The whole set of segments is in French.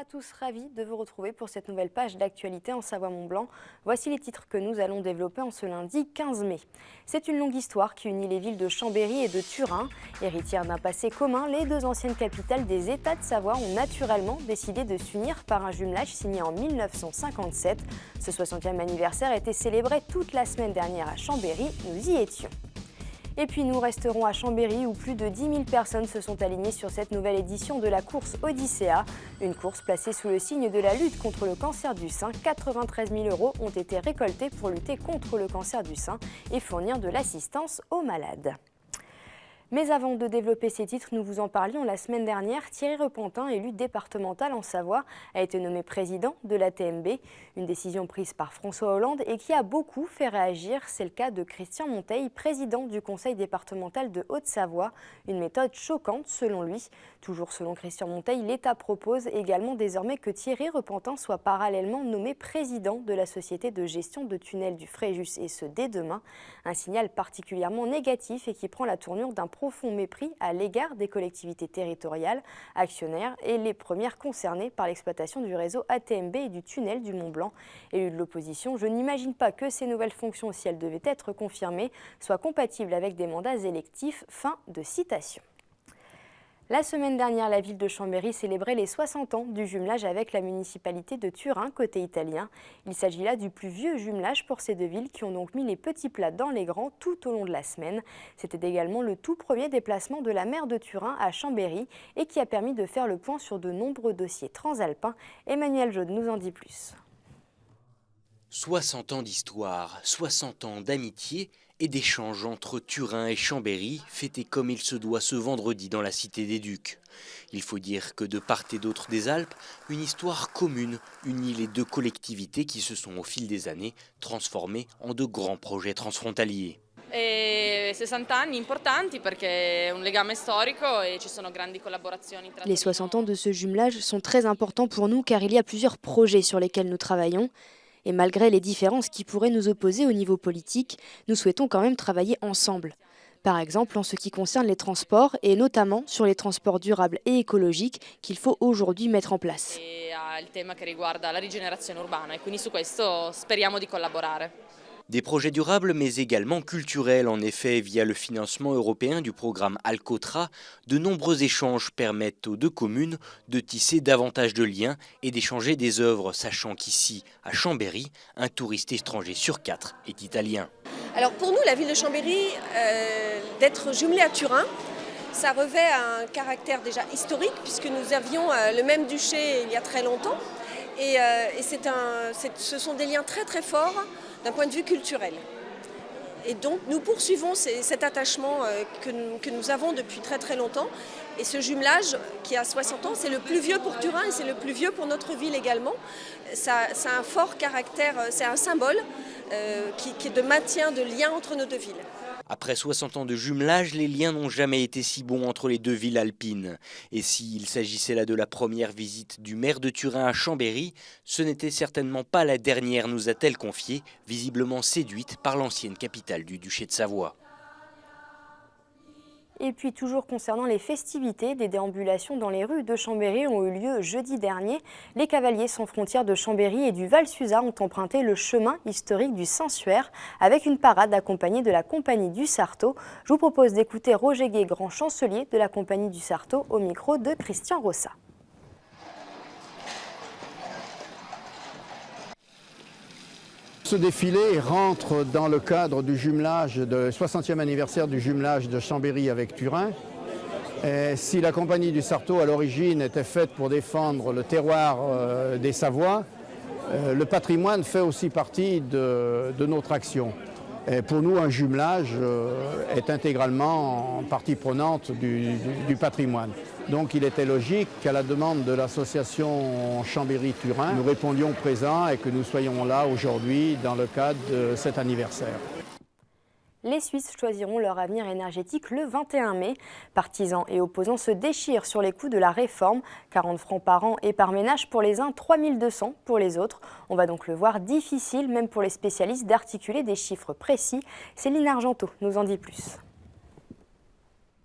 à tous, ravis de vous retrouver pour cette nouvelle page d'actualité en Savoie-Mont-Blanc. Voici les titres que nous allons développer en ce lundi 15 mai. C'est une longue histoire qui unit les villes de Chambéry et de Turin. Héritières d'un passé commun, les deux anciennes capitales des États de Savoie ont naturellement décidé de s'unir par un jumelage signé en 1957. Ce 60e anniversaire a été célébré toute la semaine dernière à Chambéry, nous y étions. Et puis nous resterons à Chambéry où plus de 10 000 personnes se sont alignées sur cette nouvelle édition de la course Odyssea. Une course placée sous le signe de la lutte contre le cancer du sein. 93 000 € ont été récoltés pour lutter contre le cancer du sein et fournir de l'assistance aux malades. Mais avant de développer ces titres, nous vous en parlions la semaine dernière. Thierry Repentin, élu départemental en Savoie, a été nommé président de l'ATMB. Une décision prise par François Hollande et qui a beaucoup fait réagir. C'est le cas de Christian Monteil, président du conseil départemental de Haute-Savoie. Une méthode choquante selon lui. Toujours selon Christian Monteil, l'État propose également désormais que Thierry Repentin soit parallèlement nommé président de la société de gestion de tunnels du Fréjus et ce dès demain. Un signal particulièrement négatif et qui prend la tournure d'un profond mépris à l'égard des collectivités territoriales, actionnaires et les premières concernées par l'exploitation du réseau ATMB et du tunnel du Mont-Blanc. Élu de l'opposition, je n'imagine pas que ces nouvelles fonctions, si elles devaient être confirmées, soient compatibles avec des mandats électifs. Fin de citation. La semaine dernière, la ville de Chambéry célébrait les 60 ans du jumelage avec la municipalité de Turin, côté italien. Il s'agit là du plus vieux jumelage pour ces deux villes qui ont donc mis les petits plats dans les grands tout au long de la semaine. C'était également le tout premier déplacement de la maire de Turin à Chambéry et qui a permis de faire le point sur de nombreux dossiers transalpins. Emmanuel Jaude nous en dit plus. 60 ans d'histoire, 60 ans d'amitié et d'échanges entre Turin et Chambéry, fêtés comme il se doit ce vendredi dans la Cité des Ducs. Il faut dire que de part et d'autre des Alpes, une histoire commune unit les deux collectivités qui se sont au fil des années transformées en de grands projets transfrontaliers. Les 60 ans de ce jumelage sont très importants pour nous car il y a plusieurs projets sur lesquels nous travaillons. Et malgré les différences qui pourraient nous opposer au niveau politique, nous souhaitons quand même travailler ensemble. Par exemple en ce qui concerne les transports et notamment sur les transports durables et écologiques qu'il faut aujourd'hui mettre en place. Des projets durables mais également culturels. En effet, via le financement européen du programme Alcotra, de nombreux échanges permettent aux deux communes de tisser davantage de liens et d'échanger des œuvres, sachant qu'ici, à Chambéry, un touriste étranger sur 4 est italien. Alors pour nous, la ville de Chambéry, d'être jumelée à Turin, ça revêt un caractère déjà historique puisque nous avions le même duché il y a très longtemps. Et ce sont des liens très très forts d'un point de vue culturel. Et donc nous poursuivons cet attachement que nous avons depuis très très longtemps. Et ce jumelage qui a 60 ans, c'est le plus vieux pour Turin et c'est le plus vieux pour notre ville également. Ça a un fort caractère, c'est un symbole qui est de maintien de lien entre nos deux villes. Après 60 ans de jumelage, les liens n'ont jamais été si bons entre les deux villes alpines. Et s'il s'agissait là de la première visite du maire de Turin à Chambéry, ce n'était certainement pas la dernière, nous a-t-elle confié, visiblement séduite par l'ancienne capitale du duché de Savoie. Et puis toujours concernant les festivités, des déambulations dans les rues de Chambéry ont eu lieu jeudi dernier. Les cavaliers sans frontières de Chambéry et du Val-Suzat ont emprunté le chemin historique du Saint-Suaire avec une parade accompagnée de la compagnie du Sarto. Je vous propose d'écouter Roger Gué, grand chancelier de la compagnie du Sarto, au micro de Christian Rossa. Ce défilé rentre dans le cadre du jumelage, du 60e anniversaire du jumelage de Chambéry avec Turin. Et si la compagnie du Sarto à l'origine était faite pour défendre le terroir des Savoies, le patrimoine fait aussi partie de notre action. Et pour nous, un jumelage est intégralement partie prenante du patrimoine. Donc il était logique qu'à la demande de l'association Chambéry-Turin, nous répondions présents et que nous soyons là aujourd'hui dans le cadre de cet anniversaire. Les Suisses choisiront leur avenir énergétique le 21 mai. Partisans et opposants se déchirent sur les coûts de la réforme. 40 francs par an et par ménage pour les uns, 3200 pour les autres. On va donc le voir difficile, même pour les spécialistes, d'articuler des chiffres précis. Céline Argenteau nous en dit plus.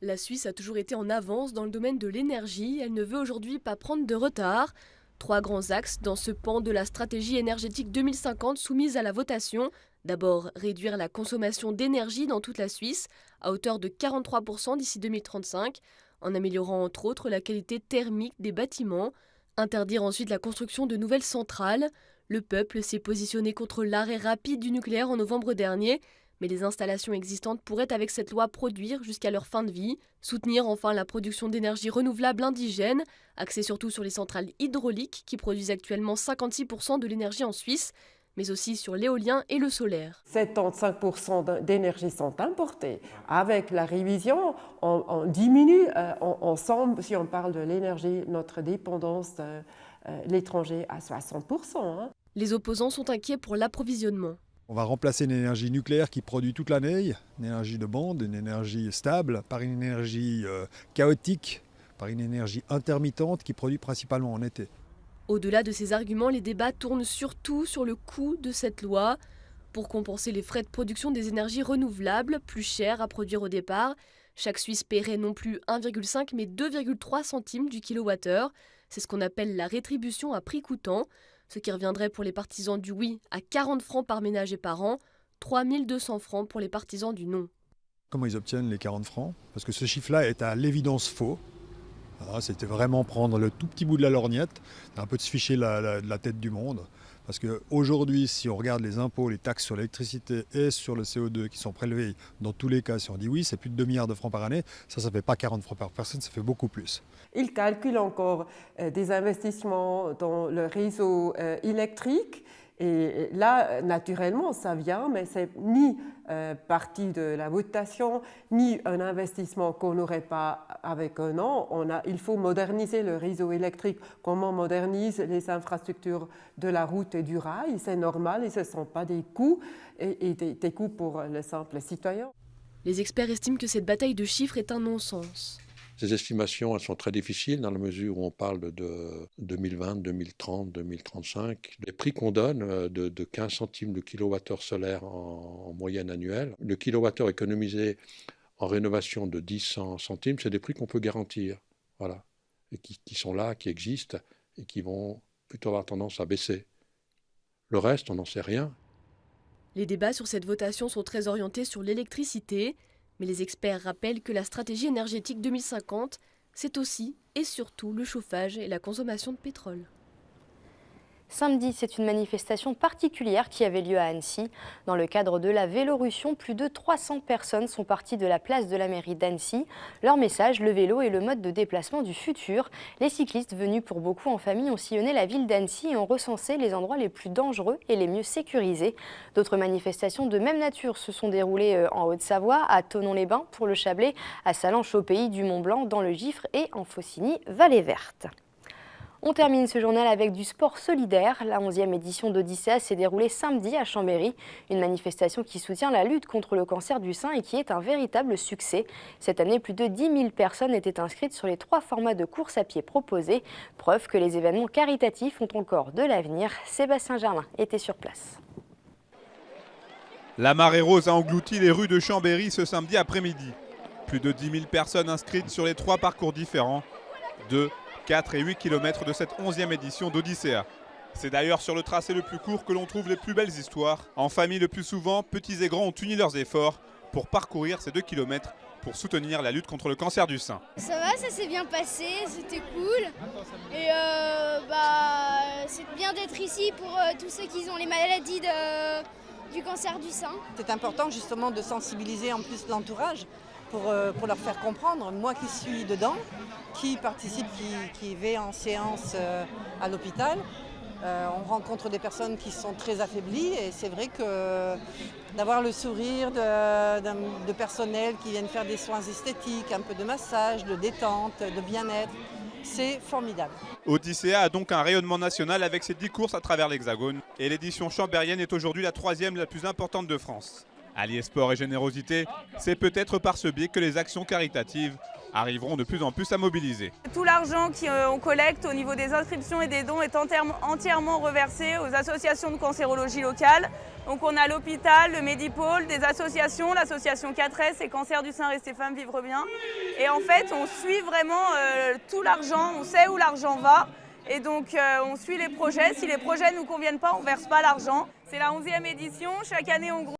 La Suisse a toujours été en avance dans le domaine de l'énergie. Elle ne veut aujourd'hui pas prendre de retard. 3 grands axes dans ce pan de la stratégie énergétique 2050 soumise à la votation. D'abord, réduire la consommation d'énergie dans toute la Suisse à hauteur de 43% d'ici 2035, en améliorant entre autres la qualité thermique des bâtiments. Interdire ensuite la construction de nouvelles centrales. Le peuple s'est positionné contre l'arrêt rapide du nucléaire en novembre dernier, mais les installations existantes pourraient avec cette loi produire jusqu'à leur fin de vie. Soutenir enfin la production d'énergie renouvelable indigène, axée surtout sur les centrales hydrauliques qui produisent actuellement 56% de l'énergie en Suisse, mais aussi sur l'éolien et le solaire. 75% d'énergie sont importées. Avec la révision, on diminue ensemble, si on parle de l'énergie, notre dépendance de l'étranger à 60%. Les opposants sont inquiets pour l'approvisionnement. On va remplacer une énergie nucléaire qui produit toute l'année, une énergie de bande, une énergie stable, par une énergie chaotique, par une énergie intermittente qui produit principalement en été. Au-delà de ces arguments, les débats tournent surtout sur le coût de cette loi. Pour compenser les frais de production des énergies renouvelables, plus chères à produire au départ, chaque Suisse paierait non plus 1,5 mais 2,3 centimes du kilowattheure. C'est ce qu'on appelle la rétribution à prix coûtant, ce qui reviendrait pour les partisans du oui à 40 francs par ménage et par an, 3 200 francs pour les partisans du non. Comment ils obtiennent les 40 francs? Parce que ce chiffre-là est à l'évidence faux. C'était vraiment prendre le tout petit bout de la lorgnette, un peu de se ficher la tête du monde. Parce qu'aujourd'hui, si on regarde les impôts, les taxes sur l'électricité et sur le CO2 qui sont prélevés, dans tous les cas, si on dit oui, c'est plus de 2 milliards de francs par année, ça ne fait pas 40 francs par personne, ça fait beaucoup plus. Ils calculent encore des investissements dans le réseau électrique. Et là, naturellement, ça vient, mais ce n'est ni partie de la votation, ni un investissement qu'on n'aurait pas avec un an. Il faut moderniser le réseau électrique. Comment on modernise les infrastructures de la route et du rail? C'est normal et ce ne sont pas des coûts, et des coûts pour le simple citoyen. Les experts estiment que cette bataille de chiffres est un non-sens. Ces estimations, elles sont très difficiles dans la mesure où on parle de 2020, 2030, 2035. Les prix qu'on donne de 15 centimes de kilowattheure solaire en moyenne annuelle, le kilowattheure économisé en rénovation de 10 centimes, c'est des prix qu'on peut garantir, voilà, et qui sont là, qui existent et qui vont plutôt avoir tendance à baisser. Le reste, on n'en sait rien. Les débats sur cette votation sont très orientés sur l'électricité. Mais les experts rappellent que la stratégie énergétique 2050, c'est aussi et surtout le chauffage et la consommation de pétrole. Samedi, c'est une manifestation particulière qui avait lieu à Annecy. Dans le cadre de la Vélorussion, plus de 300 personnes sont parties de la place de la mairie d'Annecy. Leur message, le vélo est le mode de déplacement du futur. Les cyclistes venus pour beaucoup en famille ont sillonné la ville d'Annecy et ont recensé les endroits les plus dangereux et les mieux sécurisés. D'autres manifestations de même nature se sont déroulées en Haute-Savoie, à Thonon-les-Bains pour le Chablais, à Salanches au pays du Mont-Blanc dans le Gifre et en Faucigny, Vallée Verte. On termine ce journal avec du sport solidaire. La 11e édition d'Odyssea s'est déroulée samedi à Chambéry. Une manifestation qui soutient la lutte contre le cancer du sein et qui est un véritable succès. Cette année, plus de 10 000 personnes étaient inscrites sur les 3 formats de course à pied proposés. Preuve que les événements caritatifs ont encore de l'avenir. Sébastien Germain était sur place. La marée rose a englouti les rues de Chambéry ce samedi après-midi. Plus de 10 000 personnes inscrites sur les 3 parcours différents. 2, 4 et 8 km de cette 11e édition d'Odyssea. C'est d'ailleurs sur le tracé le plus court que l'on trouve les plus belles histoires. En famille le plus souvent, petits et grands ont uni leurs efforts pour parcourir ces 2 km pour soutenir la lutte contre le cancer du sein. Ça va, ça s'est bien passé, c'était cool. Et c'est bien d'être ici pour tous ceux qui ont les maladies du cancer du sein. C'est important justement de sensibiliser en plus l'entourage pour leur faire comprendre. Moi qui suis dedans, qui participe, qui vais en séance à l'hôpital, on rencontre des personnes qui sont très affaiblies et c'est vrai que d'avoir le sourire de personnel qui viennent faire des soins esthétiques, un peu de massage, de détente, de bien-être, c'est formidable. Odyssea a donc un rayonnement national avec ses 10 courses à travers l'Hexagone et l'édition chambérienne est aujourd'hui la 3e la plus importante de France. Allier sport et générosité, c'est peut-être par ce biais que les actions caritatives arriveront de plus en plus à mobiliser. Tout l'argent qu'on collecte au niveau des inscriptions et des dons est entièrement reversé aux associations de cancérologie locales. Donc on a l'hôpital, le Médipôle, des associations, l'association 4S et Cancer du sein, Rester femme, vivre bien. Et en fait, on suit vraiment tout l'argent, on sait où l'argent va. Et donc on suit les projets. Si les projets ne nous conviennent pas, on ne verse pas l'argent. C'est la 11e édition. Chaque année, on